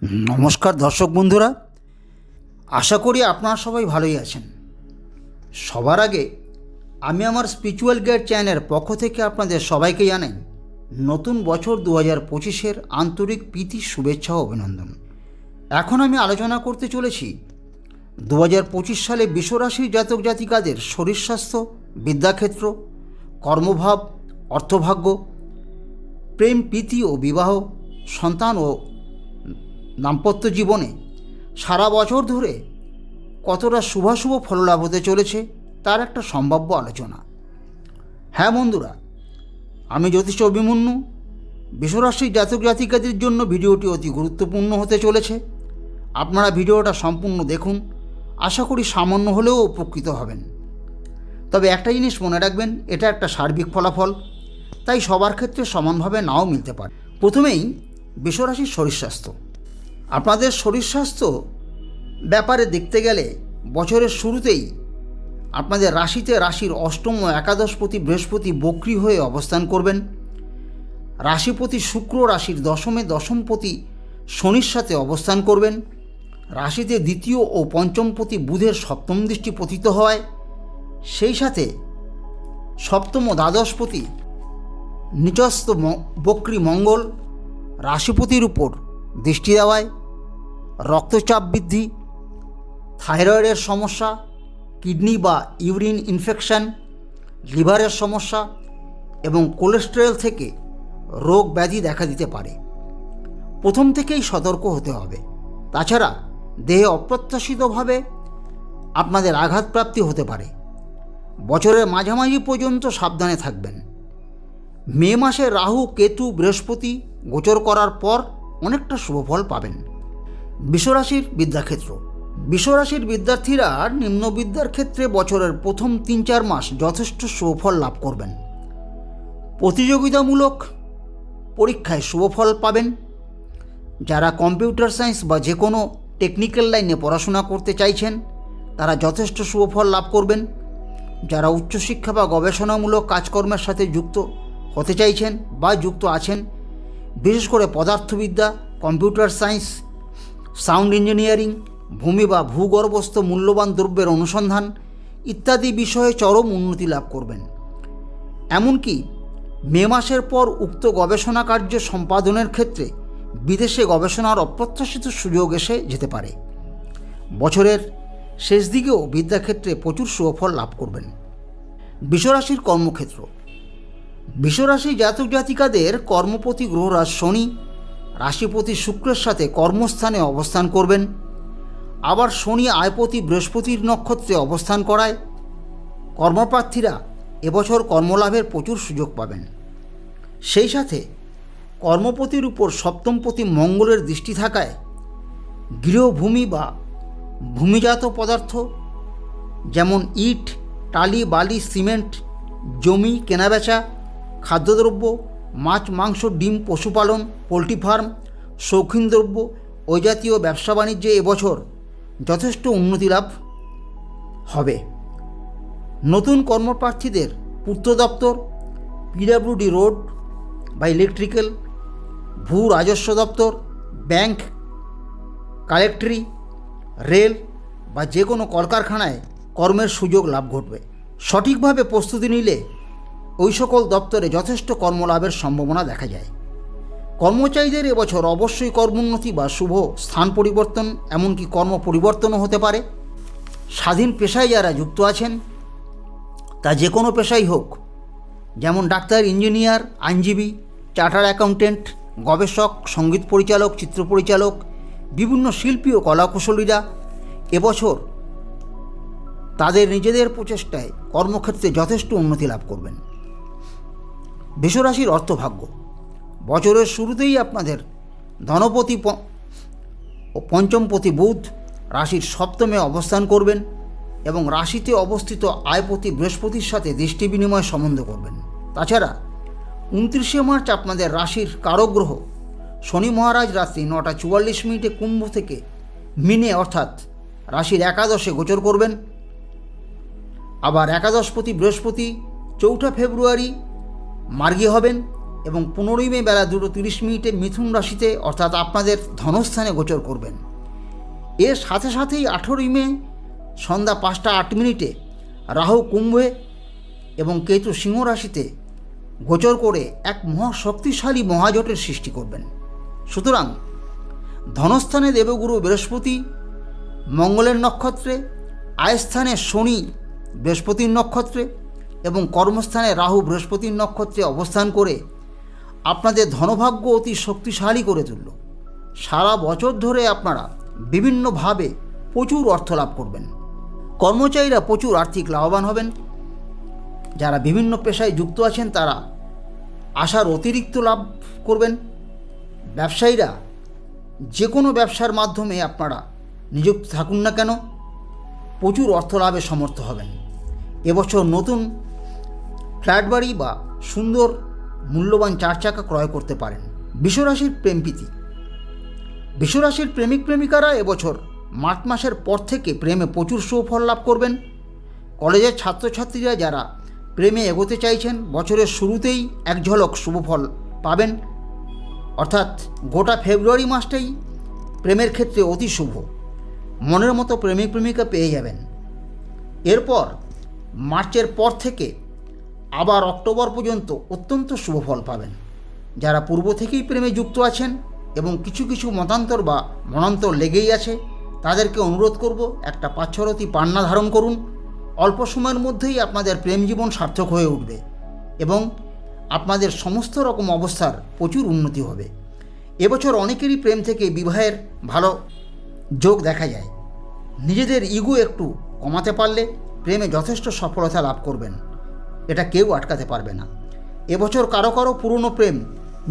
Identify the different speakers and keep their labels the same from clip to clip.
Speaker 1: নমস্কার দর্শক বন্ধুরা, আশা করি আপনারা সবাই ভালোই আছেন। সবার আগে আমি আমার স্পিরিচুয়াল গাইড চ্যানেলের পক্ষ থেকে আপনাদের সবাইকে জানাই নতুন বছর 2025-এর আন্তরিক প্রীতি, শুভেচ্ছা ও অভিনন্দন। এখন আমি আলোচনা করতে চলেছি 2025 সালে বিশ্বরাশির জাতক জাতিকাদের শরীর স্বাস্থ্য, বিদ্যাক্ষেত্র, কর্মভাব, অর্থভাগ্য, প্রেম প্রীতি ও বিবাহ, সন্তান ও দাম্পত্য জীবনে সারা বছর ধরে কতটা শুভাশুভ ফললাভ হতে চলেছে তার একটা সম্ভাব্য আলোচনা। হ্যাঁ বন্ধুরা, আমি জ্যোতিষ অভিমন্যু। বিশ্বরাশির জাতক জাতিকাদের জন্য ভিডিওটি অতি গুরুত্বপূর্ণ হতে চলেছে। আপনারা ভিডিওটা সম্পূর্ণ দেখুন, আশা করি সামান্য হলেও উপকৃত হবেন। তবে একটা জিনিস মনে রাখবেন, এটা একটা সার্বিক ফলাফল, তাই সবার ক্ষেত্রে সমানভাবে নাও মিলতে পারে। প্রথমেই বিশ্বরাশির শরীর স্বাস্থ্য। আপনাদের শরীর স্বাস্থ্য ব্যাপারে দেখতে গেলে বছরের শুরুতেই আপনাদের রাশিতে রাশির অষ্টম ও একাদশপতি বৃহস্পতি বক্রী হয়ে অবস্থান করবেন। রাশিপতি শুক্র রাশির দশমপতি শনির সাথে অবস্থান করবেন। রাশিতে দ্বিতীয় ও পঞ্চমপতি বুধের সপ্তম দৃষ্টি পতিত হওয়ায়, সেই সাথে সপ্তম ও দ্বাদশপতি নিচস্থ বক্রী মঙ্গল রাশিপতির উপর দৃষ্টি দেওয়ায় রক্তচাপ বৃদ্ধি, থাইরয়েডের সমস্যা, কিডনি বা ইউরিন ইনফেকশন, লিভারের সমস্যা এবং কোলেস্টেরল থেকে রোগ ব্যাধি দেখা দিতে পারে। প্রথম থেকেই সতর্ক হতে হবে। তাছাড়া দেহে অপ্রত্যাশিতভাবে আপনাদের আঘাতপ্রাপ্তি হতে পারে। বছরের মাঝামাঝি পর্যন্ত সাবধানে থাকবেন। মে মাসে রাহু, কেতু, বৃহস্পতি গোচর করার পর অনেকটা শুভফল পাবেন। বিশ্বরাশির বিদ্যাক্ষেত্র। বিশ্বরাশির বিদ্যার্থীরা নিম্ন বিদ্যার ক্ষেত্রে বছরের প্রথম 3-4 মাস যথেষ্ট শুভফল লাভ করবেন। প্রতিযোগিতামূলক পরীক্ষায় শুভফল পাবেন। যারা কম্পিউটার সায়েন্স বা যে কোনো টেকনিক্যাল লাইনে পড়াশোনা করতে চাইছেন তারা যথেষ্ট শুভফল লাভ করবেন। যারা উচ্চশিক্ষা বা গবেষণামূলক কাজকর্মের সাথে যুক্ত হতে চাইছেন বা যুক্ত আছেন, বিশেষ করে পদার্থবিদ্যা, কম্পিউটার সায়েন্স, সাউন্ড ইঞ্জিনিয়ারিং, ভূমি বা ভূগর্ভস্থ মূল্যবান দ্রব্যের অনুসন্ধান ইত্যাদি বিষয়ে চরম উন্নতি লাভ করবেন। এমনকি মে মাসের পর উক্ত গবেষণা কার্য সম্পাদনের ক্ষেত্রে বিদেশে গবেষণার অপ্রত্যাশিত সুযোগ এসে যেতে পারে। বছরের শেষ দিকেও বিদ্যাক্ষেত্রে প্রচুর সুফল লাভ করবেন। বিশ্বরাশির কর্মক্ষেত্র। বিশ্বরাশি জাতক জাতিকাদের কর্মপতি গ্রহরাজ শনি রাশিপতি শুক্রের সাথে কর্মস্থানে অবস্থান করবেন। আবার শনি আয়পতি বৃহস্পতির নক্ষত্রে অবস্থান করায় কর্মপ্রার্থীরা এবছর কর্মলাভের প্রচুর সুযোগ পাবেন। সেই সাথে কর্মপতির উপর সপ্তমপতি মঙ্গলের দৃষ্টি থাকায় গৃহভূমি বা ভূমিজাত পদার্থ যেমন ইট, টালি, বালি, সিমেন্ট, জমি কেনাবেচা, খাদ্যদ্রব্য, মাছ, মাংস, ডিম, পশুপালন, পোলট্রি ফার্ম, শৌখিন দ্রব্য, ওই জাতীয় ব্যবসা বাণিজ্যে এবছর যথেষ্ট উন্নতি লাভ হবে। নতুন কর্মপ্রার্থীদের পূর্ত দপ্তর, পিডব্লিউডি রোড বা ইলেকট্রিক্যাল, ভূ রাজস্ব দপ্তর, ব্যাংক, কালেক্টরি, রেল বা যে কোনো কলকারখানায় কর্মের সুযোগ লাভ ঘটবে। সঠিকভাবে প্রস্তুতি নিলে ওই সকল দপ্তরে যথেষ্ট কর্মলাভের সম্ভাবনা দেখা যায়। কর্মচারীদের এবছর অবশ্যই কর্মোন্নতি বা শুভ স্থান পরিবর্তন, এমনকি কর্ম পরিবর্তনও হতে পারে। স্বাধীন পেশায় যারা যুক্ত আছেন, তা যে কোনো পেশাই হোক, যেমন ডাক্তার, ইঞ্জিনিয়ার, আইনজীবী, চার্টার্ড অ্যাকাউন্টেন্ট, গবেষক, সঙ্গীত পরিচালক, চিত্র পরিচালক, বিভিন্ন শিল্পী ও কলাকুশলীরা এবছর তাদের নিজেদের প্রচেষ্টায় কর্মক্ষেত্রে যথেষ্ট উন্নতি লাভ করবেন। বিশ্বরাশির অর্থভাগ্য। বছরের শুরুতেই আপনাদের ধনপতি ও পঞ্চমপতি বুধ রাশির সপ্তমে অবস্থান করবেন এবং রাশিতে অবস্থিত আয়পতি বৃহস্পতির সাথে দৃষ্টি বিনিময় সম্বন্ধ করবেন। তাছাড়া 29শে মার্চ আপনাদের রাশির কারগ্রহ শনি মহারাজ রাত্রি 9:44 কুম্ভ থেকে মিনে অর্থাৎ রাশির একাদশে গোচর করবেন। আবার একাদশপতি বৃহস্পতি 4 ফেব্রুয়ারি মার্গী হবেন এবং 15ই মে বেলা 2:30 মিথুন রাশিতে অর্থাৎ আপনাদের ধনস্থানে গোচর করবেন। এর সাথে সাথেই 18ই মে সন্ধ্যা 5:08 রাহু কুম্ভে এবং কেতু সিংহ রাশিতে গোচর করে এক মহাশক্তিশালী মহাজোটের সৃষ্টি করবেন। সুতরাং ধনস্থানে দেবগুরু বৃহস্পতি মঙ্গলের নক্ষত্রে, আয়স্থানে শনি বৃহস্পতির নক্ষত্রে এবং কর্মস্থানে রাহু বৃহস্পতির নক্ষত্রে অবস্থান করে আপনাদের ধনভাগ্য অতি শক্তিশালী করে তুলল। সারা বছর ধরে আপনারা বিভিন্নভাবে প্রচুর অর্থ লাভ করবেন। কর্মচারীরা প্রচুর আর্থিক লাভবান হবেন। যারা বিভিন্ন পেশায় যুক্ত আছেন তারা আশার অতিরিক্ত লাভ করবেন। ব্যবসায়ীরা যে কোনো ব্যবসার মাধ্যমে আপনারা নিযুক্ত থাকুন না কেন, প্রচুর অর্থ লাভে সমর্থ হবেন। এবছর নতুন ফ্ল্যাট বাড়ি বা সুন্দর মূল্যবান 4 চাকা ক্রয় করতে পারেন। বৃষরাশির প্রেমপ্রীতি। বৃষরাশির প্রেমিক প্রেমিকারা এবছর মার্চ মাসের পর থেকে প্রেমে প্রচুর সুফল লাভ করবেন। কলেজের ছাত্রছাত্রীরা যারা প্রেমে এগোতে চাইছেন বছরের শুরুতেই এক ঝলক শুভফল পাবেন। অর্থাৎ গোটা ফেব্রুয়ারি মাসটাই প্রেমের ক্ষেত্রে অতি শুভ। মনের মতো প্রেমিক প্রেমিকা পেয়ে যাবেন। এরপর মার্চের পর থেকে আবার অক্টোবর পর্যন্ত অত্যন্ত শুভফল পাবেন। যারা পূর্ব থেকেই প্রেমে যুক্ত আছেন এবং কিছু কিছু মতান্তর বা মনান্তর লেগেই আছে তাদেরকে অনুরোধ করব একটা পাচ্ছরতি পান্না ধারণ করুন। অল্প সময়ের মধ্যেই আপনাদের প্রেম জীবন সার্থক হয়ে উঠবে এবং আপনাদের সমস্ত রকম অবস্থার প্রচুর উন্নতি হবে। এবছর অনেকেরই প্রেম থেকে বিবাহের ভালো যোগ দেখা যায়। নিজেদের ইগো একটু কমাতে পারলে প্রেমে যথেষ্ট সফলতা লাভ করবেন, এটা কেউ আটকাতে পারবে না। এবছর কারো কারো পুরনো প্রেম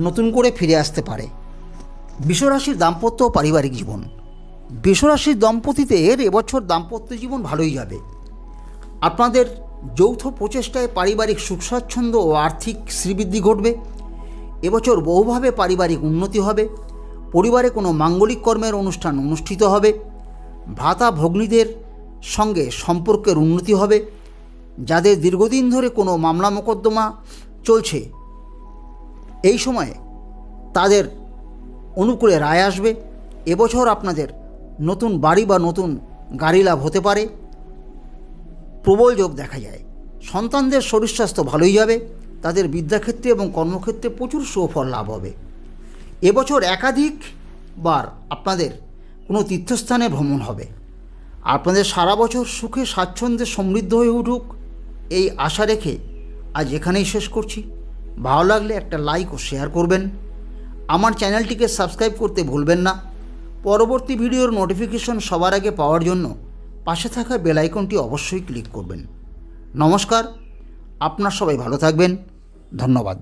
Speaker 1: নতুন করে ফিরে আসতে পারে। বৃষরাশির দাম্পত্য ও পারিবারিক জীবন। বৃষরাশির দম্পতিদের এবছর দাম্পত্য জীবন ভালোই যাবে। আপনাদের যৌথ প্রচেষ্টায় পারিবারিক সুখ স্বাচ্ছন্দ্য ও আর্থিক শ্রীবৃদ্ধি ঘটবে। এবছর বহুভাবে পারিবারিক উন্নতি হবে। পরিবারে কোনো মাঙ্গলিক কর্মের অনুষ্ঠান অনুষ্ঠিত হবে। ভ্রাতা ভগ্নীদের সঙ্গে সম্পর্কের উন্নতি হবে। যাদের দীর্ঘদিন ধরে কোনো মামলা মোকদ্দমা চলছে এই সময়ে তাদের অনুকূলে রায় আসবে। এবছর আপনাদের নতুন বাড়ি বা নতুন গাড়ি লাভ হতে পারে। প্রবল যোগ দেখা যায়। সন্তানদের শরীর স্বাস্থ্য ভালোই যাবে। তাদের বিদ্যাক্ষেত্রে এবং কর্মক্ষেত্রে প্রচুর সুফল লাভ হবে। এবছর একাধিকবার আপনাদের কোনো তীর্থস্থানে ভ্রমণ হবে। আপনাদের সারা বছর সুখে স্বাচ্ছন্দ্যে সমৃদ্ধ হয়ে উঠুক এই আশা রেখে আজ এখানেই শেষ করছি। ভালো লাগলে একটা লাইক ও শেয়ার করবেন। আমার চ্যানেলটিকে সাবস্ক্রাইব করতে ভুলবেন না। পরবর্তী ভিডিওর নোটিফিকেশন সবার আগে পাওয়ার জন্য পাশে থাকা বেল আইকনটি অবশ্যই ক্লিক করবেন। নমস্কার, আপনার সবাই ভালো থাকবেন। ধন্যবাদ।